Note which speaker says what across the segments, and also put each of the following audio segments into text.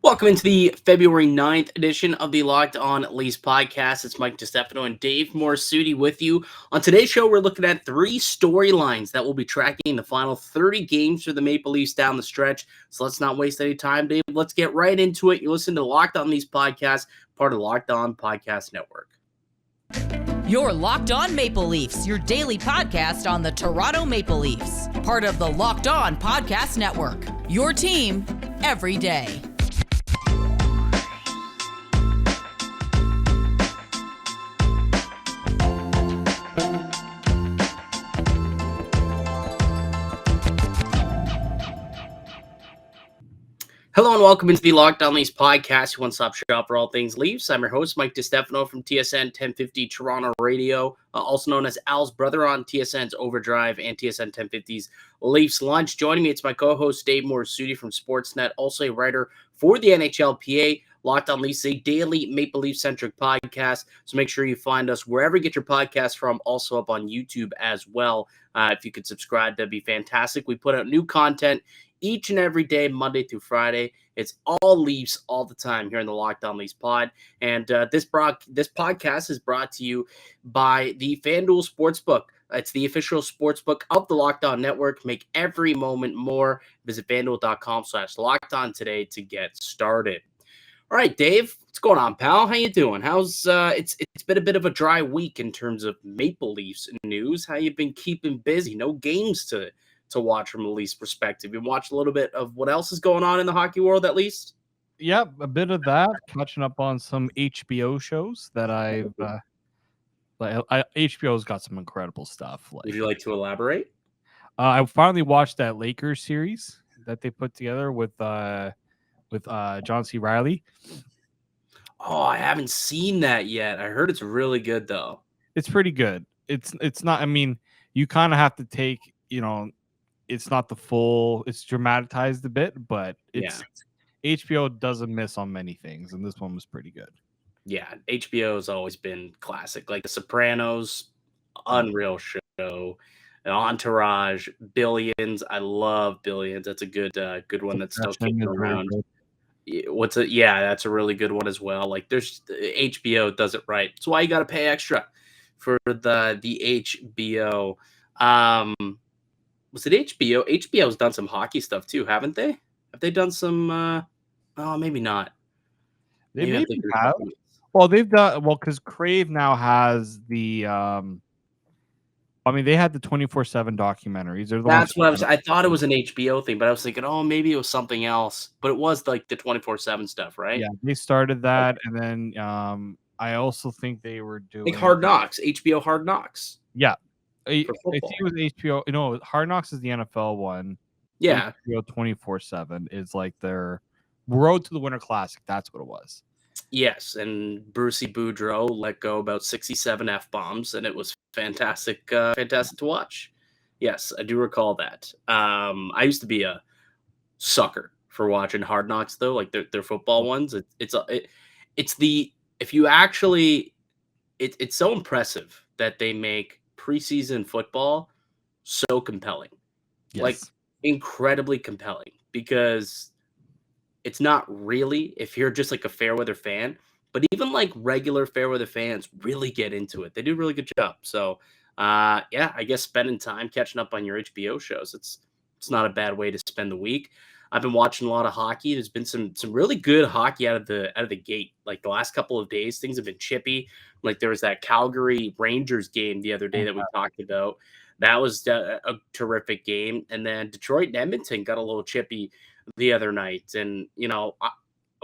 Speaker 1: Welcome into the February 9th edition of the Locked On Leafs podcast. It's Mike DiStefano and Dave Morassutti with you. On today's show, we're looking at three storylines that will be tracking the final 30 games for the Maple Leafs down the stretch. So let's not waste any time, Dave. Let's get right into it. You listen to Locked On Leafs podcast, part of the Locked On Podcast Network.
Speaker 2: You're Locked On Maple Leafs, your daily podcast on the Toronto Maple Leafs. Part of the Locked On Podcast Network, your team every day.
Speaker 1: Hello and welcome into the Locked On Leafs podcast, your one-stop shop for all things Leafs. I'm your host, Mike DiStefano from TSN 1050 Toronto Radio, also known as Al's brother on TSN's Overdrive and TSN 1050's Leafs Lunch. Joining me, it's my co-host, Dave Morassutti from Sportsnet, also a writer for the NHL PA. Locked On Leafs, a daily Maple Leaf-centric podcast, so make sure you find us wherever you get your podcasts from, also up on YouTube as well. If you could subscribe, that'd be fantastic. We put out new content each and every day, Monday through Friday. It's all Leafs all the time here in the Locked On Leafs pod. And this podcast is brought to you by the FanDuel Sportsbook. It's the official sportsbook of the Locked On Network. Make every moment more. Visit FanDuel.com/LockedOn today to get started. All right, Dave, what's going on, pal? How you doing? How's it's been a bit of a dry week in terms of Maple Leafs news. How you been keeping busy? No games to watch from a Leafs perspective. You watched a little bit of what else is going on in the hockey world, at least?
Speaker 3: Yep, a bit of that. Catching up on some HBO shows that I've HBO's got some incredible stuff.
Speaker 1: Would you like to elaborate?
Speaker 3: I finally watched that Lakers series that they put together with John C. Reilly.
Speaker 1: Oh, I haven't seen that yet. I heard it's really good though.
Speaker 3: It's pretty good. It's not. I mean, you kind of have to take. It's not the full. It's dramatized a bit, but HBO doesn't miss on many things, and this one was pretty good.
Speaker 1: Yeah, HBO has always been classic. Like The Sopranos, unreal show. Entourage, Billions. I love Billions. That's a good one that's still kicking around. Yeah, that's a really good one as well. Like there's HBO does it right. That's why you got to pay extra for the HBO. Was it HBO? HBO's done some hockey stuff too, haven't they? Have they done some? Maybe not.
Speaker 3: They maybe have. Well, they've done because Crave now has the. They had the 24/7 documentaries.
Speaker 1: That's what I thought it was an HBO thing, but I was thinking, maybe it was something else. But it was like the 24/7 stuff, right?
Speaker 3: Yeah, they started that, and then I also think they were doing
Speaker 1: like Hard Knocks, HBO Hard Knocks.
Speaker 3: Yeah. I think it was HBO. No, Hard Knocks is the NFL one.
Speaker 1: Yeah.
Speaker 3: HBO 24/7 is like their Road to the Winter Classic. That's what it was.
Speaker 1: Yes, and Brucey Boudreau let go about 67 F-bombs, and it was fantastic to watch. Yes, I do recall that. I used to be a sucker for watching Hard Knocks, though, like their football ones. It's so impressive that they make preseason football so compelling.
Speaker 3: Yes.
Speaker 1: Like incredibly compelling, because it's not really, if you're just like a fair weather fan, but even like regular fair weather fans really get into it. They do a really good job. So I guess spending time catching up on your HBO shows, it's not a bad way to spend the week. I've been watching a lot of hockey. There's been some really good hockey out of the gate. Like the last couple of days, things have been chippy. Like there was that Calgary Rangers game the other day that we talked about. That was a terrific game. And then Detroit and Edmonton got a little chippy the other night. And,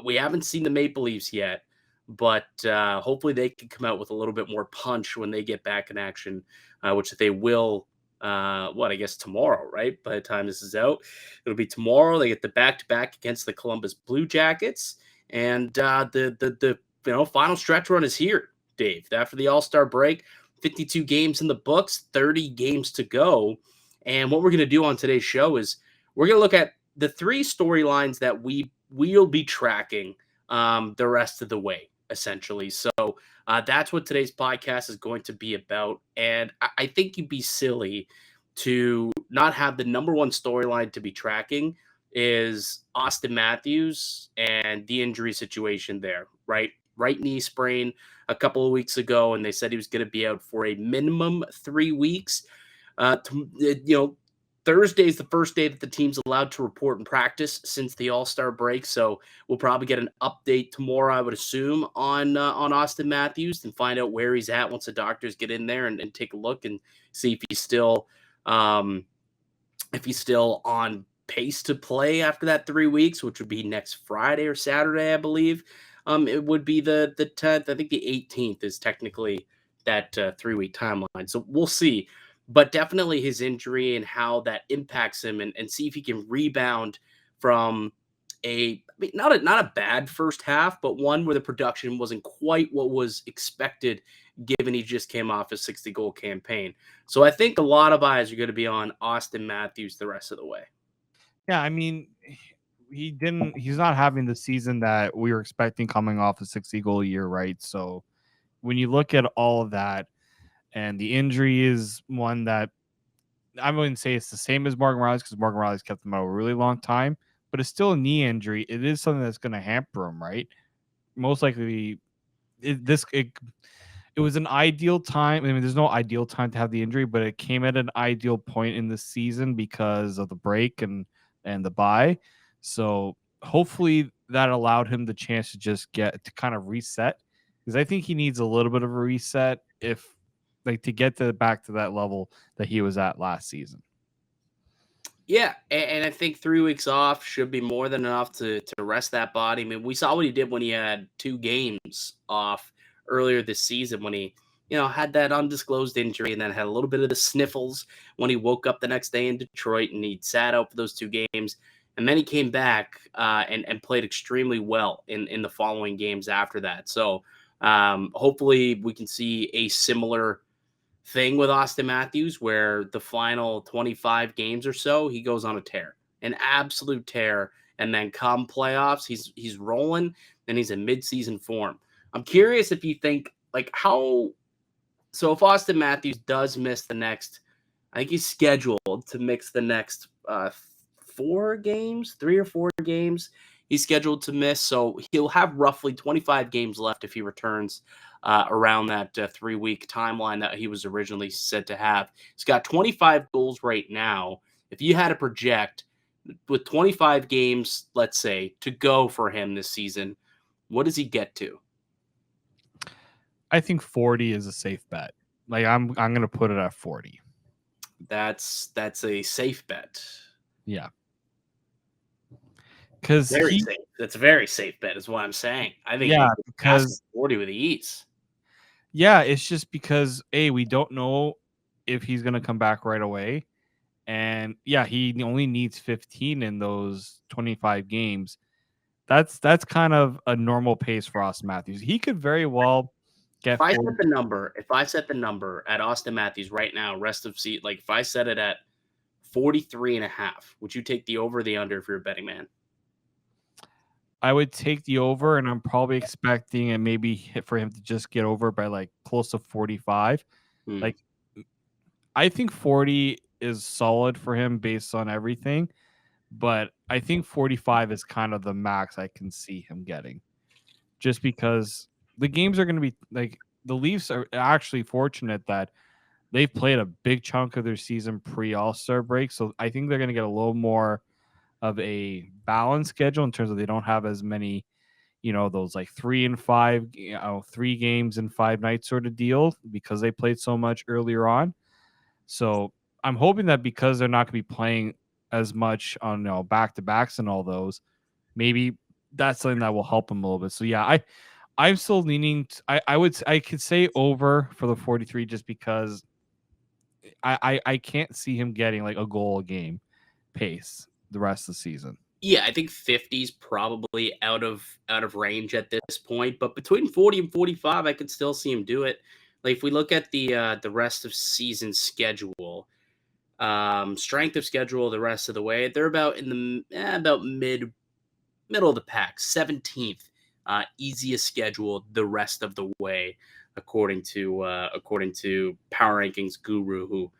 Speaker 1: we haven't seen the Maple Leafs yet, but hopefully they can come out with a little bit more punch when they get back in action, which they will. I guess tomorrow, right? By the time this is out, it'll be tomorrow. They get the back-to-back against the Columbus Blue Jackets, and the final stretch run is here, Dave. After the All-Star break, 52 games in the books, 30 games to go. And what we're going to do on today's show is we're going to look at the three storylines that we'll be tracking the rest of the way, essentially. So that's what today's podcast is going to be about. And I think you'd be silly to not have the number one storyline to be tracking is Auston Matthews and the injury situation there, right? Right knee sprain a couple of weeks ago, and they said he was going to be out for a minimum 3 weeks. Thursday is the first day that the team's allowed to report and practice since the All-Star break, so we'll probably get an update tomorrow, I would assume, on Auston Matthews and find out where he's at once the doctors get in there and take a look and see if he's still on pace to play after that 3 weeks, which would be next Friday or Saturday, I believe. It would be the 10th. I think the 18th is technically that 3-week timeline. So we'll see. But definitely his injury and how that impacts him and see if he can rebound from not a bad first half, but one where the production wasn't quite what was expected given he just came off a 60-goal campaign. So I think a lot of eyes are going to be on Auston Matthews the rest of the way.
Speaker 3: Yeah, I mean, he's not having the season that we were expecting coming off a 60-goal year, right? So when you look at all of that, and the injury is one that I wouldn't say it's the same as Morgan Riley's because Morgan Riley's kept him out a really long time, but it's still a knee injury. It is something that's going to hamper him, right? Most likely, it was an ideal time. I mean, there's no ideal time to have the injury, but it came at an ideal point in the season because of the break and the bye. So hopefully that allowed him the chance to just get to kind of reset, because I think he needs a little bit of a reset to get back to that level that he was at last season.
Speaker 1: Yeah, and I think 3 weeks off should be more than enough to rest that body. I mean, we saw what he did when he had 2 games off earlier this season when he, had that undisclosed injury and then had a little bit of the sniffles when he woke up the next day in Detroit and he'd sat out for those 2 games. And then he came back and played extremely well in the following games after that. So hopefully we can see a similar thing with Auston Matthews where the final 25 games or so, he goes on a tear, an absolute tear. And then come playoffs, he's rolling and he's in midseason form. I'm curious if you think if Auston Matthews does miss the next, I think he's scheduled to miss the next 3 or 4 games he's scheduled to miss. So he'll have roughly 25 games left if he returns around that 3-week timeline that he was originally said to have. He's got 25 goals right now. If you had to project with 25 games, let's say, to go for him this season, what does he get to?
Speaker 3: I think 40 is a safe bet. I'm going to put it at 40.
Speaker 1: That's a safe bet.
Speaker 3: Yeah. Because
Speaker 1: safe. That's a very safe bet, is what I'm saying. I think because 40 with ease.
Speaker 3: Yeah, it's just because we don't know if he's going to come back right away, and he only needs 15 in those 25 games. That's kind of a normal pace for Auston Matthews. He could very well get.
Speaker 1: If I set the number at Auston Matthews right now, rest of seat, if I set it at 43.5, would you take the over or the under if you're a betting man?
Speaker 3: I would take the over, and I'm probably expecting it maybe hit for him to just get over by close to 45. I think 40 is solid for him based on everything, but I think 45 is kind of the max I can see him getting, just because the games are going to be the Leafs are actually fortunate that they've played a big chunk of their season pre-All-Star break. So I think they're going to get a little more of a balanced schedule in terms of they don't have as many, those 3 and 5, 3 games in 5 nights sort of deal because they played so much earlier on. So I'm hoping that because they're not going to be playing as much on back-to-backs and all those, maybe that's something that will help them a little bit. So yeah, I'm still leaning. I could say over for the 43 just because I can't see him getting a goal a game pace the rest of the season.
Speaker 1: Yeah, I think 50 is probably out of range at this point, but between 40 and 45, I could still see him do it. If we look at the rest of season schedule, strength of schedule the rest of the way, they're about in the about middle of the pack, 17th easiest schedule the rest of the way, according to Power Rankings Guru, who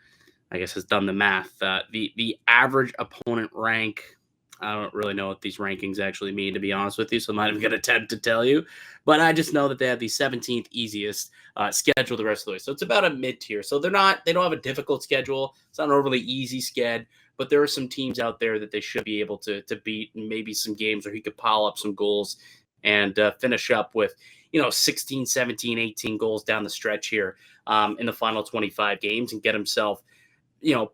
Speaker 1: I guess has done the math. The average opponent rank I don't really know what these rankings actually mean, to be honest with you, so I'm not even going to attempt to tell you. But I just know that they have the 17th easiest schedule the rest of the way. So it's about a mid-tier. So they don't have a difficult schedule. It's not an overly easy sched, but there are some teams out there that they should be able to beat, and maybe some games where he could pile up some goals and finish up with, 16, 17, 18 goals down the stretch here in the final 25 games and get himself,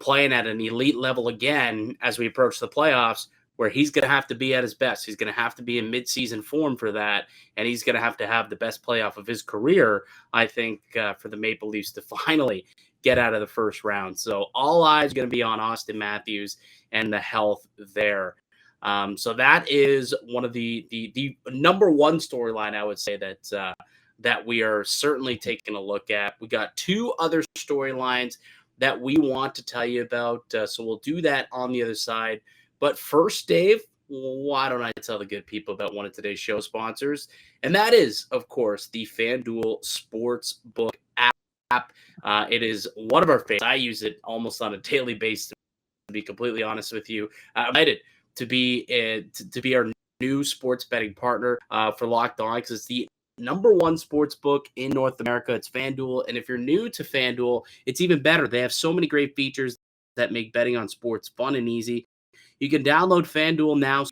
Speaker 1: playing at an elite level again as we approach the playoffs, where he's going to have to be at his best. He's going to have to be in midseason form for that, and he's going to have the best playoff of his career, I think, for the Maple Leafs to finally get out of the first round. So all eyes are going to be on Auston Matthews and the health there. So that is one of the number one storyline, I would say, that we are certainly taking a look at. We got two other storylines that we want to tell you about. So we'll do that on the other side. But first, Dave, why don't I tell the good people about one of today's show sponsors? And that is, of course, the FanDuel Sportsbook app. It is one of our favorites. I use it almost on a daily basis, to be completely honest with you. I'm excited to be our new sports betting partner for Locked On, because it's the number one sports book in North America. It's FanDuel. And if you're new to FanDuel, it's even better. They have so many great features that make betting on sports fun and easy. You can download FanDuel now.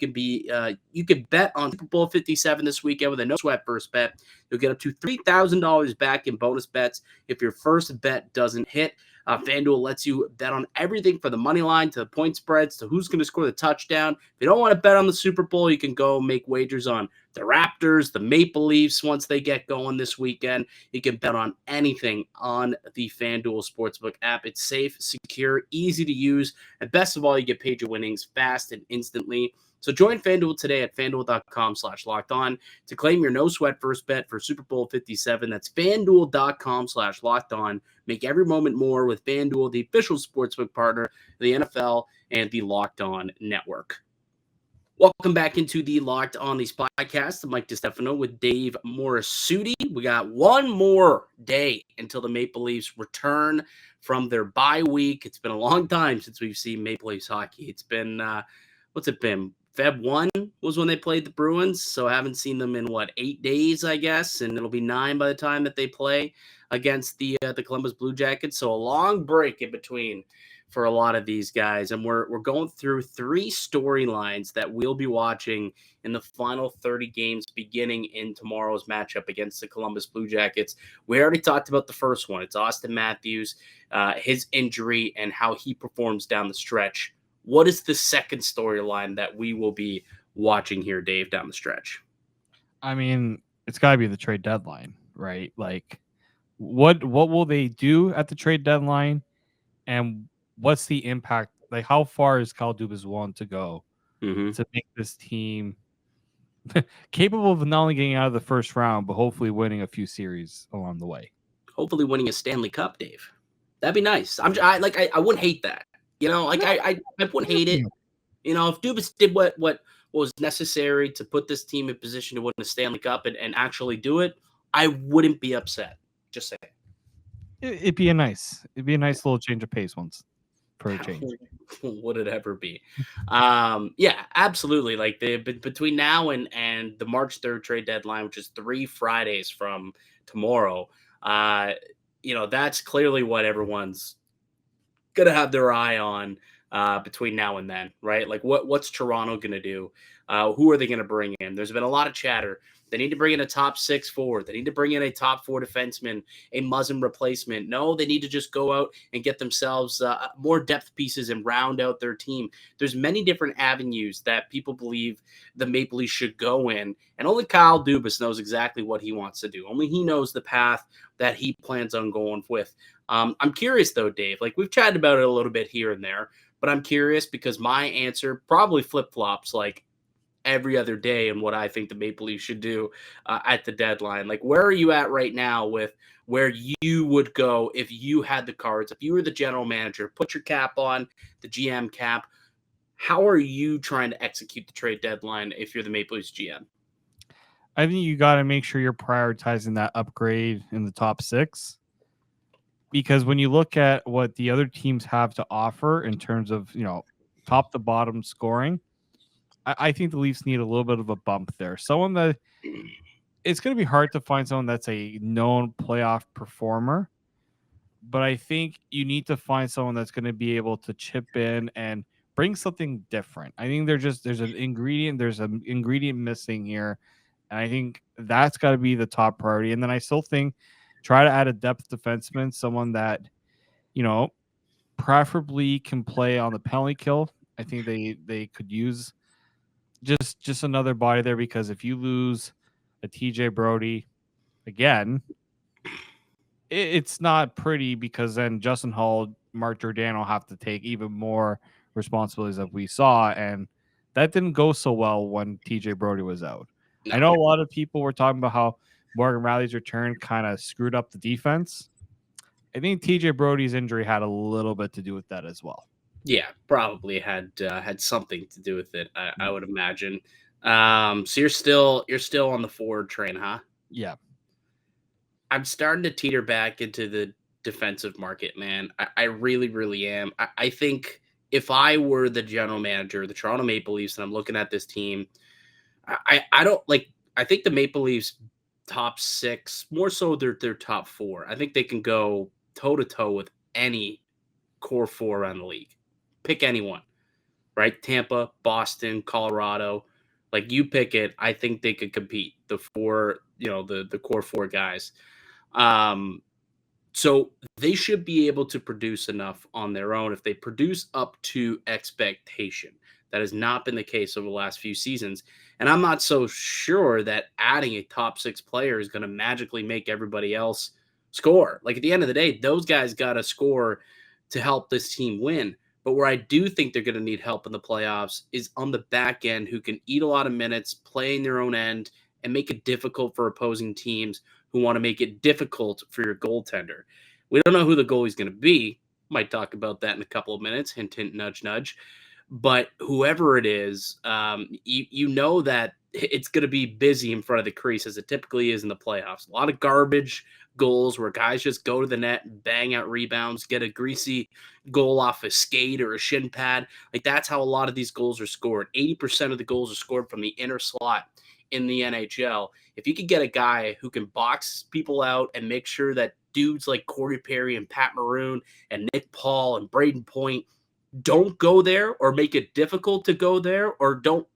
Speaker 1: You can bet on Super Bowl 57 this weekend with a no sweat first bet. You'll get up to $3,000 back in bonus bets if your first bet doesn't hit. FanDuel lets you bet on everything from the money line to the point spreads to who's going to score the touchdown. If you don't want to bet on the Super Bowl, you can go make wagers on the Raptors, the Maple Leafs once they get going this weekend. You can bet on anything on the FanDuel Sportsbook app. It's safe, secure, easy to use, and best of all, you get paid your winnings fast and instantly. So join FanDuel today at FanDuel.com/lockedon to claim your no-sweat first bet for Super Bowl 57. That's FanDuel.com/lockedon. Make every moment more with FanDuel, the official sportsbook partner of the NFL and the Locked On Network. Welcome back into the Locked On These podcast. I'm Mike DiStefano with Dave Morassutti. We got one more day until the Maple Leafs return from their bye week. It's been a long time since we've seen Maple Leafs hockey. It's been, what's it been? Feb 1 was when they played the Bruins, so I haven't seen them in, 8 days, I guess, and it'll be 9 by the time that they play against the Columbus Blue Jackets. So a long break in between for a lot of these guys, and we're going through 3 storylines that we'll be watching in the final 30 games beginning in tomorrow's matchup against the Columbus Blue Jackets. We already talked about the first one. It's Auston Matthews, his injury, and how he performs down the stretch. What is the second storyline that we will be watching here, Dave, down the stretch?
Speaker 3: I mean, it's got to be the trade deadline, right? Like, what will they do at the trade deadline, and what's the impact? Like, how far is Kyle Dubas willing to go to make this team capable of not only getting out of the first round, but hopefully winning a few series along the way?
Speaker 1: Hopefully winning a Stanley Cup, Dave. That'd be nice. I wouldn't hate that. I wouldn't hate it. If Dubas did what was necessary to put this team in position to win a Stanley Cup and actually do it, I wouldn't be upset. Just saying.
Speaker 3: It'd be a nice little change of pace once for a change.
Speaker 1: Would it ever be? Yeah, absolutely. Like between now and the March 3rd trade deadline, which is 3 Fridays from tomorrow, that's clearly what everyone's gonna have their eye on between now and then, right? Like what's Toronto gonna do? Who are they gonna bring in? There's been a lot of chatter. They need to bring in a top 6 forward. They need to bring in a top 4 defenseman, a Muzzin replacement. No, they need to just go out and get themselves more depth pieces and round out their team. There's many different avenues that people believe the Maple Leafs should go in, and only Kyle Dubas knows exactly what he wants to do. Only he knows the path that he plans on going with. I'm curious, though, Dave. Like, we've chatted about it a little bit here and there, but I'm curious because my answer probably flip-flops like every other day and what I think the Maple Leafs should do at the deadline. Like, where are you at right now with where you would go if you had the cards, if you were the general manager, put your cap on, the GM cap? How are you trying to execute the trade deadline if you're the Maple Leafs GM?
Speaker 3: I think you got to make sure you're prioritizing that upgrade in the top 6, because when you look at what the other teams have to offer in terms of, top to bottom scoring, I think the Leafs need a little bit of a bump there. Someone that it's going to be hard to find someone that's a known playoff performer, but I think you need to find someone that's going to be able to chip in and bring something different. I think there's an ingredient missing here, and I think that's got to be the top priority. And then I still think try to add a depth defenseman, someone that, you know, preferably can play on the penalty kill. I think they could use just another body there, because if you lose a TJ Brody again, it's not pretty, because then Justin Hall, Mark Giordano have to take even more responsibilities that we saw, and that didn't go so well when TJ Brody was out.
Speaker 1: No.
Speaker 3: I know a lot of people were talking about how Morgan Riley's return kind of screwed up the defense. I think TJ Brody's injury had a little bit to do with that as well.
Speaker 1: Yeah, probably had something to do with it. I would imagine. So you're still on the forward train, huh?
Speaker 3: Yeah.
Speaker 1: I'm starting to teeter back into the defensive market, man. I really, really am. I think if I were the general manager of the Toronto Maple Leafs and I'm looking at this team, I don't like. I think the Maple Leafs top 6, more so their top 4. I think they can go toe to toe with any core 4 around the league. Pick anyone, right? Tampa, Boston, Colorado. Like, you pick it. I think they could compete. The 4, the core 4 guys. So they should be able to produce enough on their own if they produce up to expectation. That has not been the case over the last few seasons. And I'm not so sure that adding a top 6 player is going to magically make everybody else score. Like, at the end of the day, those guys got to score to help this team win. But where I do think they're going to need help in the playoffs is on the back end, who can eat a lot of minutes, play in their own end, and make it difficult for opposing teams who want to make it difficult for your goaltender. We don't know who the goalie's going to be. Might talk about that in a couple of minutes. Hint, hint, nudge, nudge. But whoever it is, you know that it's going to be busy in front of the crease, as it typically is in the playoffs. A lot of garbage goals where guys just go to the net, bang out rebounds, get a greasy goal off a skate or a shin pad. Like, that's how a lot of these goals are scored. 80% of the goals are scored from the inner slot in the NHL. If you could get a guy who can box people out and make sure that dudes like Corey Perry and Pat Maroon and Nick Paul and Braden Point don't go there, or make it difficult to go there, or don't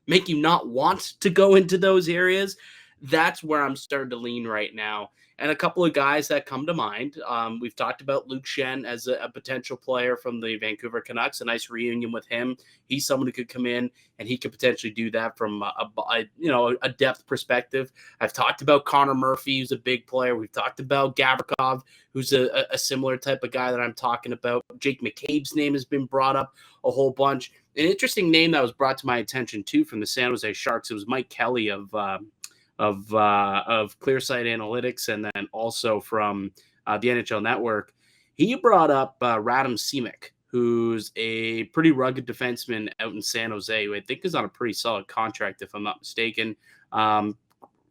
Speaker 1: make you not want to go into those areas, that's where I'm starting to lean right now. And a couple of guys that come to mind, we've talked about Luke Shen as a potential player from the Vancouver Canucks, a nice reunion with him. He's someone who could come in and he could potentially do that from a depth perspective. I've talked about Connor Murphy, who's a big player. We've talked about Gavrikov, who's a similar type of guy that I'm talking about. Jake McCabe's name has been brought up a whole bunch. An interesting name that was brought to my attention too from the San Jose Sharks, it was Mike Kelly of Clearsight Analytics, and then also from the NHL Network. He brought up Radim Simek, who's a pretty rugged defenseman out in San Jose, who I think is on a pretty solid contract, if I'm not mistaken.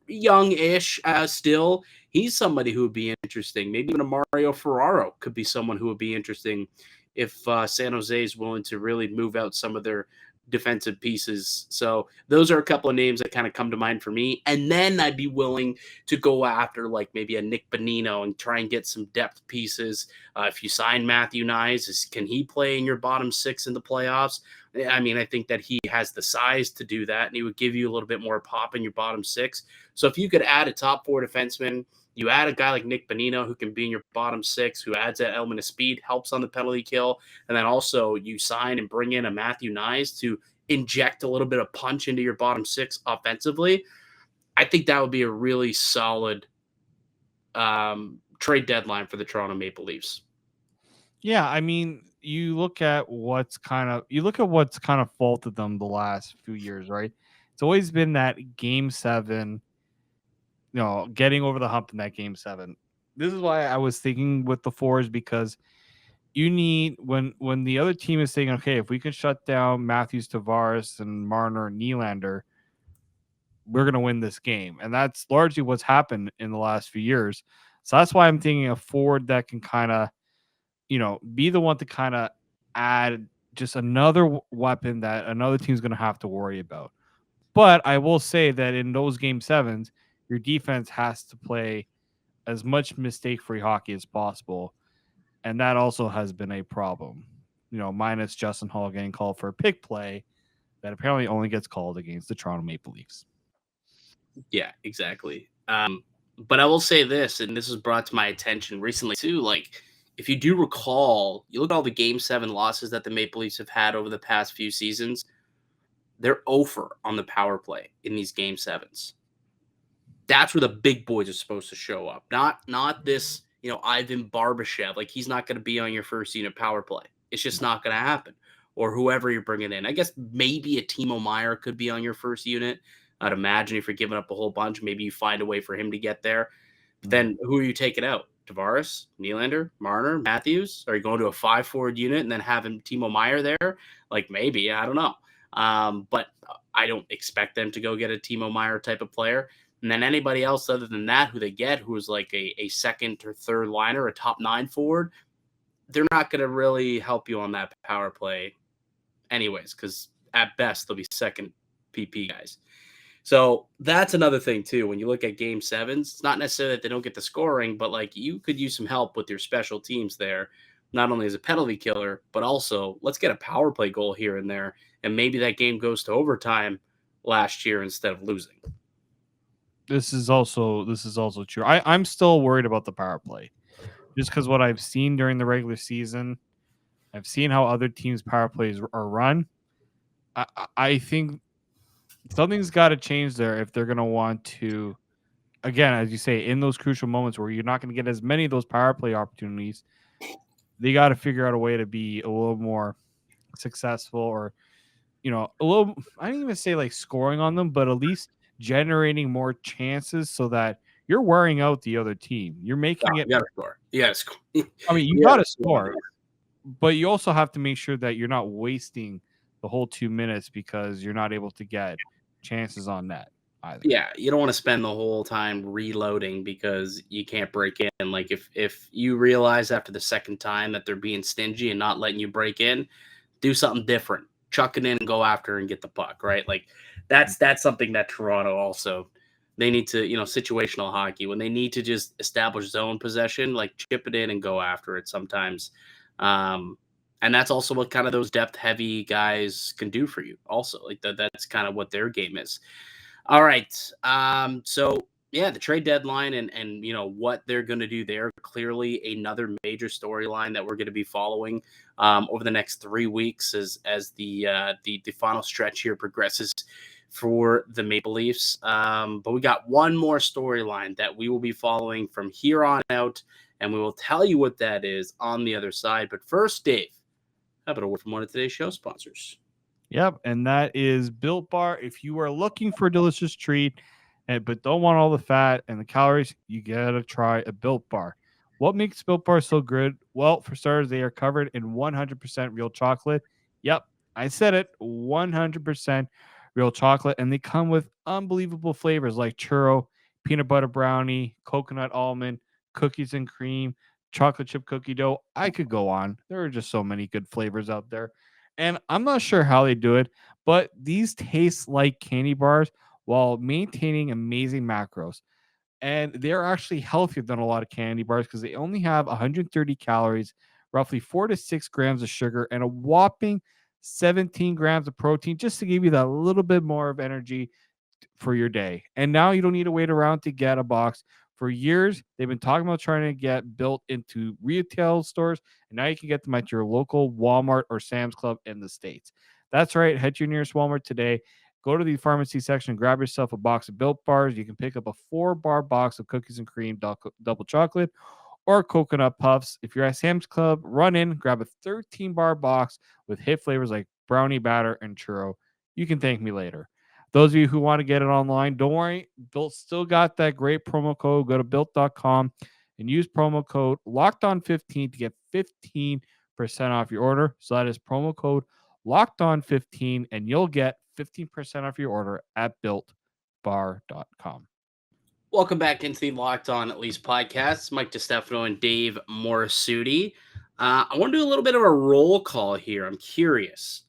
Speaker 1: Young-ish still. He's somebody who would be interesting. Maybe even a Mario Ferraro could be someone who would be interesting if San Jose is willing to really move out some of their defensive pieces. So those are a couple of names that kind of come to mind for me. And then I'd be willing to go after like maybe a Nick Bonino and try and get some depth pieces. If you sign Matthew Nyes, can he play in your bottom 6 in the playoffs? I mean, I think that he has the size to do that, and he would give you a little bit more pop in your bottom 6. So if you could add a top 4 defenseman, you add a guy like Nick Bonino who can be in your bottom 6, who adds that element of speed, helps on the penalty kill, and then also you sign and bring in a Matthew Nyes to inject a little bit of punch into your bottom 6 offensively, I think that would be a really solid trade deadline for the Toronto Maple Leafs.
Speaker 3: Yeah, I mean, you look at what's kind of faulted them the last few years, right? It's always been that game 7, getting over the hump in that game 7. This is why I was thinking with the 4s, because you need, when the other team is saying, okay, if we can shut down Matthews, Tavares, and Marner and Nylander, we're going to win this game. And that's largely what's happened in the last few years. So that's why I'm thinking a forward that can kind of, be the one to kind of add just another weapon that another team's going to have to worry about. But I will say that in those game sevens, your defense has to play as much mistake-free hockey as possible, and that also has been a problem. Minus Justin Hall getting called for a pick play that apparently only gets called against the Toronto Maple Leafs.
Speaker 1: Yeah, exactly. But I will say this, and this was brought to my attention recently too. Like, if you do recall, you look at all the Game 7 losses that the Maple Leafs have had over the past few seasons. They're over on the power play in these Game 7s. That's where the big boys are supposed to show up. Not this, Ivan Barbashev. Like, he's not going to be on your first unit power play. It's just not going to happen. Or whoever you're bringing in. I guess maybe a Timo Meier could be on your first unit. I'd imagine if you're giving up a whole bunch, maybe you find a way for him to get there. But then who are you taking out? Tavares, Nylander, Marner, Matthews? Are you going to a 5-forward unit and then having Timo Meier there? Like, maybe. I don't know. But I don't expect them to go get a Timo Meier type of player. And then anybody else other than that who they get, who is like a second or third liner, a top 9 forward, they're not going to really help you on that power play anyways, because at best they'll be second PP guys. So that's another thing too. When you look at Game 7s, it's not necessarily that they don't get the scoring, but like you could use some help with your special teams there, not only as a penalty killer, but also let's get a power play goal here and there, and maybe that game goes to overtime last year instead of losing.
Speaker 3: This is also true. I'm still worried about the power play, just because what I've seen during the regular season, I've seen how other teams' power plays are run. I think something's got to change there if they're going to want to, again, as you say, in those crucial moments where you're not going to get as many of those power play opportunities, they got to figure out a way to be a little more successful, or a little, I don't even say like scoring on them, but at least generating more chances so that you're wearing out the other team. You're making it.
Speaker 1: You gotta score. You gotta score.
Speaker 3: I mean, you gotta score, but you also have to make sure that you're not wasting the whole 2 minutes because you're not able to get chances on net either.
Speaker 1: Yeah, you don't want to spend the whole time reloading because you can't break in. Like if you realize after the second time that they're being stingy and not letting you break in, do something different. Chuck it in and go after and get the puck, right? Like that's something that Toronto also, they need to, situational hockey, when they need to just establish zone possession, like chip it in and go after it sometimes. And that's also what kind of those depth heavy guys can do for you also. Like that's kind of what their game is. All right. So yeah, the trade deadline and what they're going to do there. Clearly another major storyline that we're going to be following over the next 3 weeks as the final stretch here progresses for the Maple Leafs. But we got one more storyline that we will be following from here on out, and we will tell you what that is on the other side. But first, Dave, how about a word from one of today's show sponsors?
Speaker 3: Yep, and that is Built Bar. If you are looking for a delicious treat, but don't want all the fat and the calories, you gotta try a Built Bar. What makes Built Bar so good? Well, for starters, they are covered in 100% real chocolate. Yep, I said it, 100% real chocolate, and they come with unbelievable flavors like churro, peanut butter brownie, coconut almond, cookies and cream, chocolate chip cookie dough. I could go on. There are just so many good flavors out there. And I'm not sure how they do it, but these taste like candy bars while maintaining amazing macros. And they're actually healthier than a lot of candy bars because they only have 130 calories, roughly 4 to 6 grams of sugar, and a whopping 17 grams of protein, just to give you that little bit more of energy for your day. And now you don't need to wait around to get a box. For years, they've been talking about trying to get built into retail stores, and now you can get them at your local Walmart or Sam's Club in the States. That's right. Head to your nearest Walmart today. Go to the pharmacy section and grab yourself a box of Built Bars. You can pick up a 4-bar box of cookies and cream, double chocolate, or coconut puffs. If you're at Sam's Club, run in, grab a 13-bar box with hit flavors like brownie batter and churro. You can thank me later. Those of you who want to get it online, don't worry. Built still got that great promo code. Go to built.com and use promo code LOCKEDON15 to get 15% off your order. So that is promo code LOCKEDON15, and you'll get 15% off your order at builtbar.com.
Speaker 1: Welcome back into the Locked On At Least podcast. Mike DiStefano and Dave Morassutti. I want to do a little bit of a roll call here. I'm curious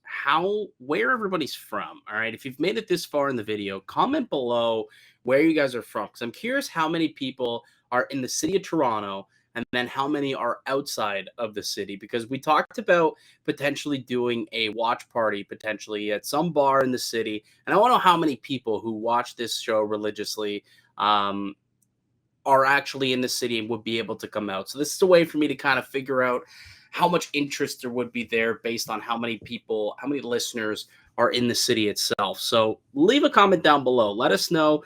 Speaker 1: where everybody's from. All right. If you've made it this far in the video, comment below where you guys are from. Because I'm curious how many people are in the city of Toronto and then how many are outside of the city. Because we talked about potentially doing a watch party potentially at some bar in the city. And I want to know how many people who watch this show religiously are actually in the city and would be able to come out. So this is a way for me to kind of figure out how much interest there would be there based on how many people, how many listeners are in the city itself. So leave a comment down below. Let us know,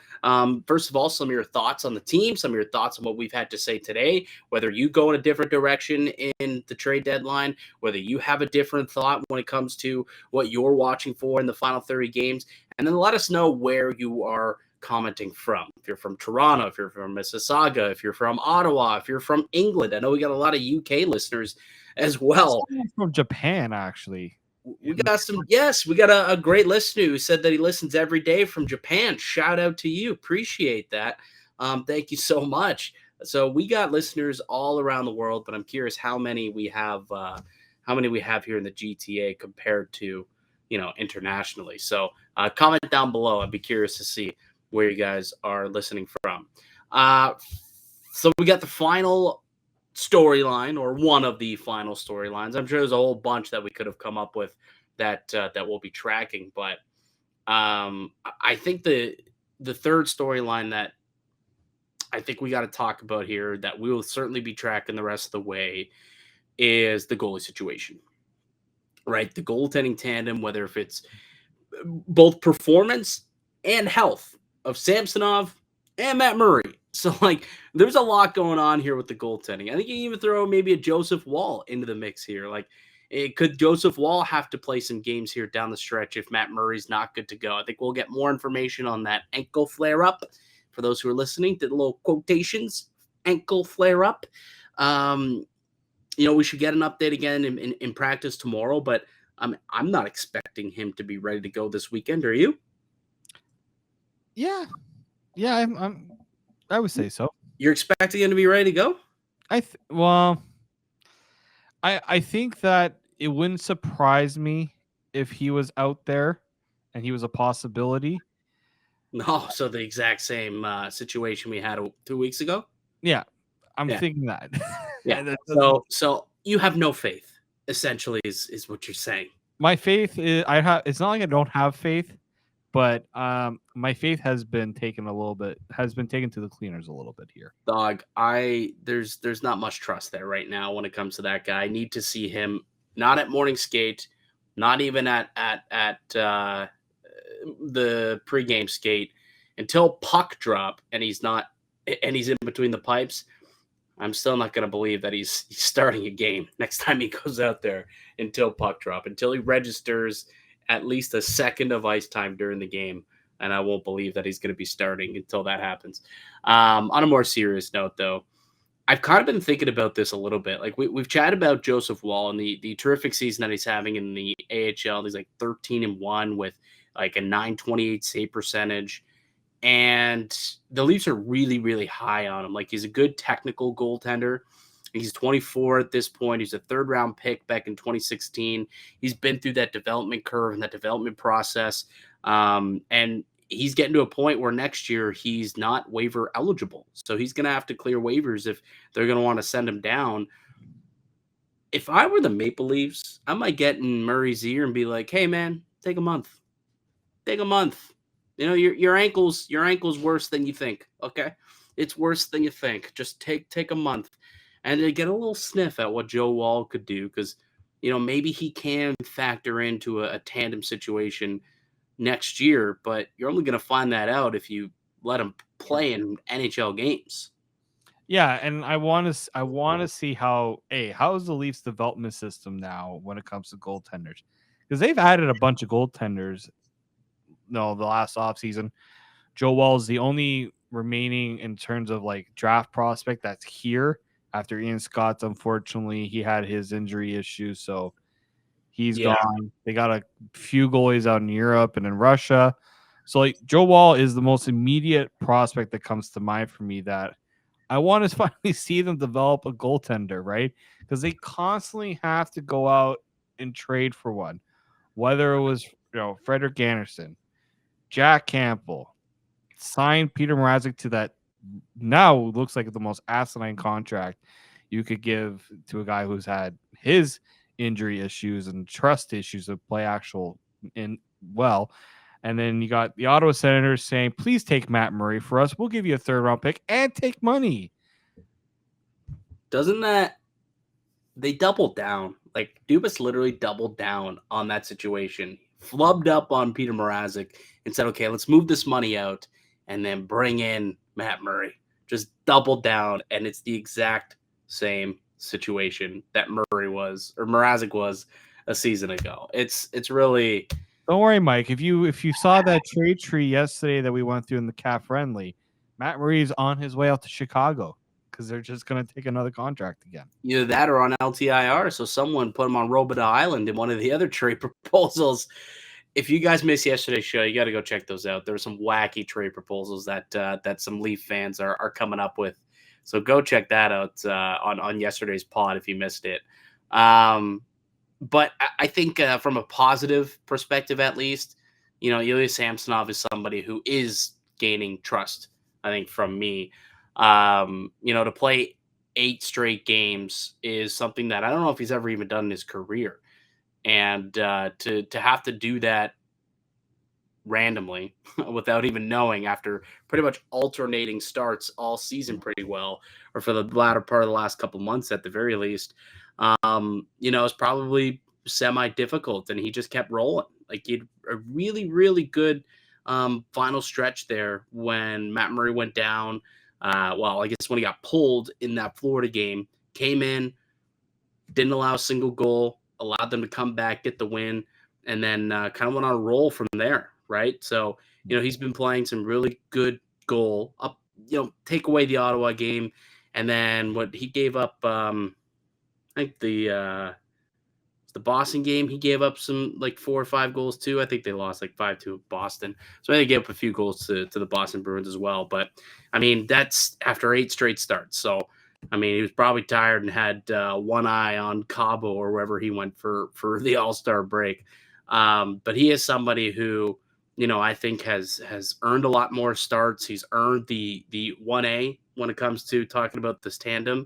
Speaker 1: first of all, some of your thoughts on the team, some of your thoughts on what we've had to say today, whether you go in a different direction in the trade deadline, whether you have a different thought when it comes to what you're watching for in the final 30 games. And then let us know where you are commenting from. If you're from Toronto, if you're from Mississauga, if you're from Ottawa, if you're from England. I know we got a lot of UK listeners as well.
Speaker 3: From Japan, actually.
Speaker 1: We got we got a great listener who said that he listens every day from Japan. Shout out to you. Appreciate that. Thank you so much. So we got listeners all around the world, but I'm curious how many we have here in the GTA compared to, internationally. So comment down below. I'd be curious to see where you guys are listening from. So we got the final storyline, or one of the final storylines. I'm sure there's a whole bunch that we could have come up with that we'll be tracking, but I think the third storyline that I think we got to talk about here, that we will certainly be tracking the rest of the way, is the goalie situation. Right, the goaltending tandem, whether if it's both performance and health of Samsonov and Matt Murray. So, there's a lot going on here with the goaltending. I think you can even throw maybe a Joseph Woll into the mix here. Could Joseph Woll have to play some games here down the stretch if Matt Murray's not good to go? I think we'll get more information on that ankle flare-up. For those who are listening, did little quotations, ankle flare-up. We should get an update again in practice tomorrow, but I'm not expecting him to be ready to go this weekend. Are you?
Speaker 3: Yeah, I would say so.
Speaker 1: You're expecting him to be ready to go?
Speaker 3: I think that it wouldn't surprise me if he was out there and he was a possibility.
Speaker 1: No, so the exact same situation we had 2 weeks ago?
Speaker 3: Yeah, I'm thinking that.
Speaker 1: Yeah. So you have no faith, essentially, is what you're saying.
Speaker 3: My faith is it's not like I don't have faith, but my faith has been taken to the cleaners a little bit here.
Speaker 1: Dog, there's not much trust there right now when it comes to that guy. I need to see him not at morning skate, not even at the pregame skate, until puck drop, and he's in between the pipes. I'm still not going to believe that he's starting a game next time he goes out there until puck drop, until he registers at least a second of ice time during the game. And I won't believe that he's going to be starting until that happens. On a more serious note, though, I've kind of been thinking about this a little bit. We've chatted about Joseph Woll and the terrific season that he's having in the AHL. He's 13-1 with a .928 save percentage. And the Leafs are really, really high on him. He's a good technical goaltender. He's 24 at this point. He's a third-round pick back in 2016. He's been through that development curve and that development process. And he's getting to a point where next year he's not waiver eligible. So he's going to have to clear waivers if they're going to want to send him down. If I were the Maple Leafs, I might get in Murray's ear and be like, hey, man, take a month. Take a month. Your ankle's worse than you think. Okay, it's worse than you think. Just take a month, and to get a little sniff at what Joe Woll could do, because maybe he can factor into a tandem situation next year. But you're only going to find that out if you let him play in NHL games.
Speaker 3: Yeah, and I want to see how is the Leafs development system now when it comes to goaltenders, because they've added a bunch of goaltenders. No, the last offseason, Joe Woll is the only remaining in terms of draft prospect that's here after Ian Scott's. Unfortunately, he had his injury issues, so he's gone. They got a few goalies out in Europe and in Russia. So Joe Woll is the most immediate prospect that comes to mind for me that I want to finally see them develop a goaltender, right? Because they constantly have to go out and trade for one. Whether it was Frederick Anderson, Jack Campbell, signed Peter Mrazek to that now looks like the most asinine contract you could give to a guy who's had his injury issues and trust issues to play actual in well. And then you got the Ottawa Senators saying, please take Matt Murray for us. We'll give you a 3rd-round pick and take money.
Speaker 1: Doesn't that they doubled down? Like Dubas literally doubled down on that situation, flubbed up on Peter Mrazek and said, okay, let's move this money out and then bring in Matt Murray. Just doubled down, and it's the exact same situation that Mrazek was a season ago. It's really.
Speaker 3: Don't worry, Mike. If you saw that trade tree yesterday that we went through in the Cap Friendly, Matt Murray's on his way out to Chicago because they're just going to take another contract again.
Speaker 1: Either that or on LTIR. So someone put him on Robida Island in one of the other trade proposals. If you guys missed yesterday's show, you got to go check those out. There were some wacky trade proposals that some Leaf fans are coming up with. So go check that out on yesterday's pod if you missed it. But I think from a positive perspective, at least, Ilya Samsonov is somebody who is gaining trust, I think, from me. To play 8 straight games is something that I don't know if he's ever even done in his career. And to have to do that randomly without even knowing after pretty much alternating starts all season pretty well, or for the latter part of the last couple months at the very least, it's probably semi-difficult, and he just kept rolling. Like he had a really, really good final stretch there when Matt Murray went down. I guess when he got pulled in that Florida game, came in, didn't allow a single goal, allowed them to come back, get the win, and then kind of went on a roll from there, right? So, he's been playing some really good goal up, take away the Ottawa game, and then what he gave up, I think the Boston game, he gave up some like 4 or 5 goals too. I think they lost like 5-2 Boston. So they gave up a few goals to the Boston Bruins as well. But, I mean, that's after 8 straight starts. So, I mean, he was probably tired and had one eye on Cabo or wherever he went for the All-Star break. But he is somebody who, I think has earned a lot more starts. He's earned the 1A when it comes to talking about this tandem.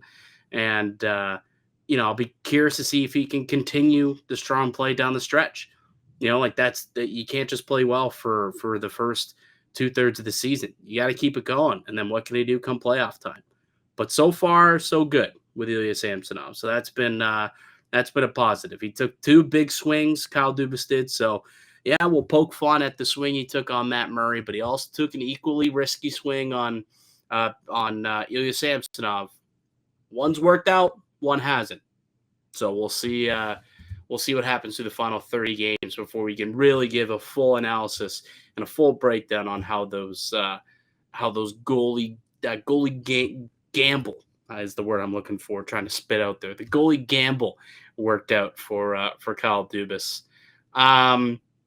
Speaker 1: And, I'll be curious to see if he can continue the strong play down the stretch. You can't just play well for the first 2/3 of the season. You got to keep it going. And then what can he do come playoff time? But so far, so good with Ilya Samsonov. So that's been a positive. He took 2 big swings, Kyle Dubas did. So, yeah, we'll poke fun at the swing he took on Matt Murray, but he also took an equally risky swing on Ilya Samsonov. One's worked out, one hasn't. So we'll see. We'll see what happens through the final 30 games before we can really give a full analysis and a full breakdown on how those goalie gamble is the word I'm looking for, trying to spit out there. The goalie gamble worked out for Kyle Dubas.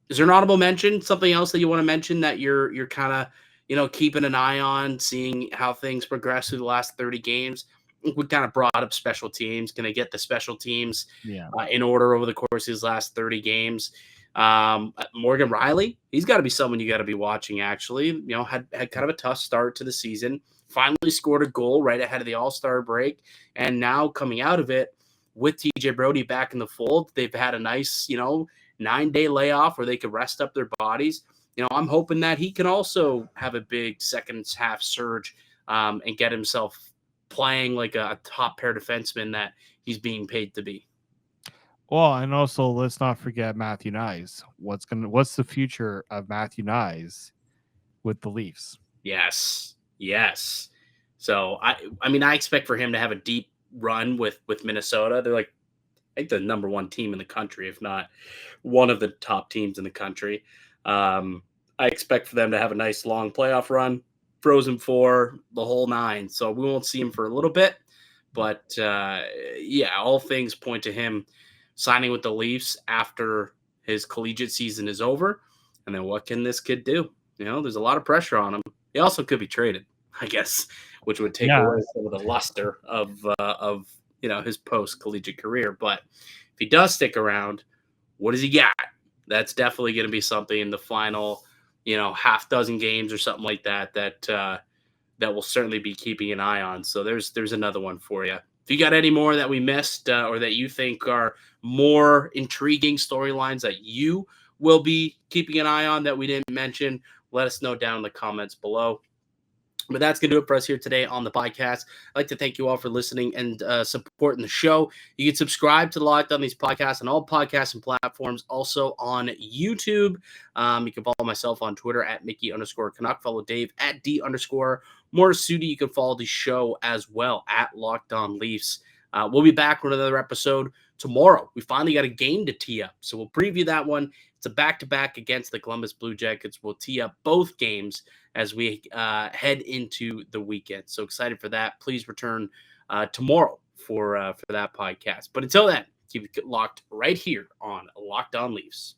Speaker 1: Is there an honorable mention? Something else that you want to mention that you're kind of keeping an eye on, seeing how things progress through the last 30 games? We kind of brought up special teams. Can they get the special teams in order over the course of his last 30 games? Morgan Riley, he's got to be someone you got to be watching, actually. Had kind of a tough start to the season. Finally scored a goal right ahead of the All-Star break. And now coming out of it with TJ Brody back in the fold, they've had a nice, 9-day layoff where they could rest up their bodies. I'm hoping that he can also have a big second half surge and get himself playing like a top pair defenseman that he's being paid to be.
Speaker 3: Well, and also let's not forget Matthew Nyes. What's the future of Matthew Nyes with the Leafs?
Speaker 1: Yes. So I expect for him to have a deep run with Minnesota. They're like, I think the number 1 team in the country, if not one of the top teams in the country. I expect for them to have a nice long playoff run, Frozen 4, the whole 9. So we won't see him for a little bit, but all things point to him signing with the Leafs after his collegiate season is over. And then what can this kid do? There's a lot of pressure on him. He also could be traded. I guess, which would take away some of the luster of his post collegiate career. But if he does stick around, what does he got? That's definitely going to be something in the final, half dozen games or something like that we'll certainly be keeping an eye on. So there's another one for you. If you got any more that we missed or that you think are more intriguing storylines that you will be keeping an eye on that we didn't mention, let us know down in the comments below. But that's going to do it for us here today on the podcast. I'd like to thank you all for listening and supporting the show. You can subscribe to the Locked On Leafs podcast on all podcasting platforms, also on YouTube. You can follow myself on Twitter at Mickey_Canuck. Follow Dave at D_Morassutti. You can follow the show as well at Locked On Leafs. We'll be back with another episode tomorrow. We finally got a game to tee up, so we'll preview that one. It's a back-to-back against the Columbus Blue Jackets. We'll tee up both games as we head into the weekend. So excited for that. Please return tomorrow for that podcast. But until then, keep it locked right here on Locked On Leafs.